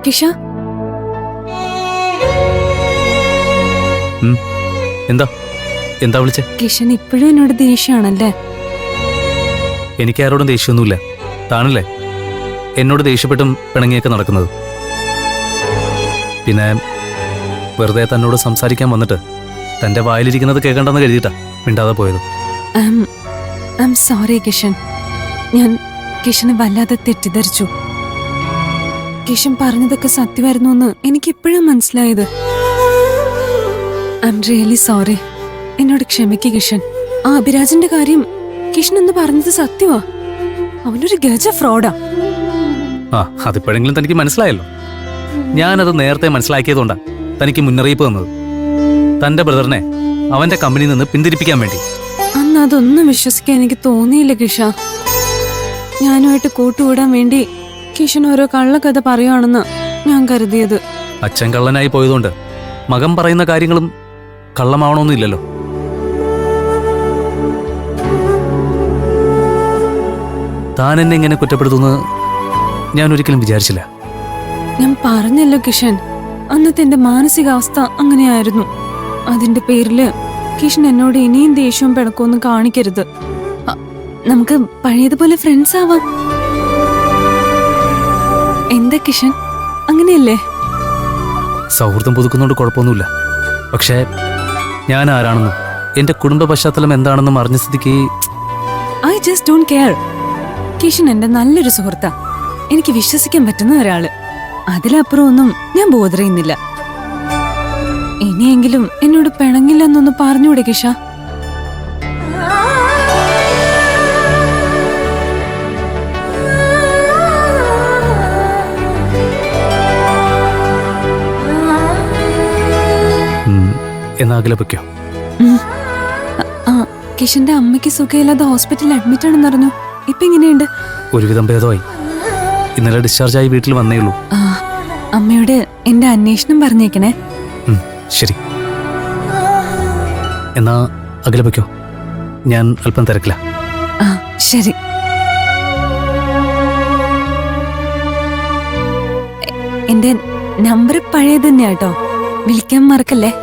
കിഷ, എന്താ എന്താ വിളിച്ചേ? കിഷൻ ഇപ്പോഴും എന്നോട് ദേഷ്യമാണല്ലേ? എനിക്ക് ആരോടും ദേഷ്യമൊന്നുമില്ല. താണല്ലേ എന്നോട് ദേഷ്യപ്പെട്ടും പിണങ്ങിയൊക്കെ നടക്കുന്നത്. പിന്നെ വെറുതെ തന്നോട് സംസാരിക്കാൻ വന്നിട്ട് തന്റെ വായിലിരിക്കുന്നത് കേൾക്കണ്ടെന്ന് കരുതിയിട്ടാ മിണ്ടാതെ പോയത്. I am sorry Kishan. ഞാൻ കിഷനെ വല്ലാതെ തെറ്റിദ്ധരിച്ചു. കിഷൻ പറഞ്ഞതൊക്കെ സത്യമായിരുന്നു എന്ന് എനിക്ക് ഇപ്പോഴാണ് മനസ്സിലായത്. I am really sorry. എന്നോട് ക്ഷമിക്ക് കിഷൻ. ആ അഭിരാജിന്റെ കാര്യം കിഷൻ എന്ന് പറഞ്ഞത് സത്യമാ. അവനൊരു ഗജ ഫ്രോഡാ. ആ അതിപ്പോഴെങ്കിലും തനിക്ക് മനസ്സിലായല്ലോ. ഞാനത് നേരത്തെ മനസ്സിലാക്കിയതുകൊണ്ടാ തനിക്ക് മുന്നറിയിപ്പ് തന്നത്. തന്റെ ബ്രദറിനെ അവന്റെ കമ്പനിയിൽ നിന്ന് പിന്തിരിപ്പിക്കാൻ വേണ്ടി. അന്ന് അതൊന്നും വിശ്വസിക്കാൻ എനിക്ക് തോന്നിയില്ല കിഷ. ഞാനുമായിട്ട് കൂട്ടുകൂടാൻ വേണ്ടി കിഷൻ ഓരോ കള്ളക്കഥ പറയുവാണെന്ന് ഞാൻ കരുതിയത്. അച്ഛൻ കള്ളനായി പോയതുകൊണ്ട് മകൻ പറയുന്ന കാര്യങ്ങളും കള്ളമാവണമെന്നില്ലല്ലോ. താൻ എന്നെ ഇങ്ങനെ കുറ്റപ്പെടുത്തുന്നത് ഞാൻ ഒരിക്കലും വിചാരിച്ചില്ല. ഞാൻ പറഞ്ഞല്ലോ കിഷൻ, അന്നത്തെ എന്റെ മാനസികാവസ്ഥ അങ്ങനെയായിരുന്നു. അതിന്റെ പേരില് കിഷൻ എന്നോട് ഇനിയും ദേഷ്യവും പിണക്കമൊന്നും കാണിക്കരുത്. നമുക്ക് പഴയതുപോലെ ഫ്രണ്ട്സ് ആവാം. എന്താ കിഷൻ, അങ്ങനെയല്ലേ? സൗഹൃദം പുതുക്കുന്നതുകൊണ്ട് കുഴപ്പമൊന്നുമില്ല. പക്ഷേ ഞാൻ ആരാണെന്നും എന്റെ കുടുംബ പശ്ചാത്തലം എന്താണെന്നും അറിഞ്ഞ സ്ഥിതിക്ക് I just don't care. Kishan എന്റെ നല്ലൊരു സുഹൃത്താ, എനിക്ക് വിശ്വസിക്കാൻ പറ്റുന്ന ഒരാള്. അതിലപ്പുറം ഒന്നും ഞാൻ ബോധറിയുന്നില്ല. ഇനിയെങ്കിലും എന്നോട് പിണങ്ങില്ലെന്നൊന്ന് പറഞ്ഞൂടെ കിഷ? എന്നാ അകലെ പൊയ്ക്കോ. കിഷന്റെ അമ്മയ്ക്ക് സുഖമില്ലാതെ ഹോസ്പിറ്റലിൽ അഡ്മിറ്റ് ആണെന്ന് അറിഞ്ഞു. ഇപ്പൊ എങ്ങനെയുണ്ട്? ഒരുവിധം ഭേദമായി. ഇന്നലെ ഡിസ്ചാർജായി വീട്ടിൽ വന്നേ ഉള്ളൂ. അമ്മയോട് എന്റെ അന്വേഷണം പറഞ്ഞേക്കണേ. ശരി, എന്നാ അകലെ പൊയ്ക്കോ. ഞാൻ അല്പം തിരക്കില്ല. ശരി. എന്റെ നമ്പർ പഴയത് തന്നെയാട്ടോ, വിളിക്കാൻ മറക്കല്ലേ.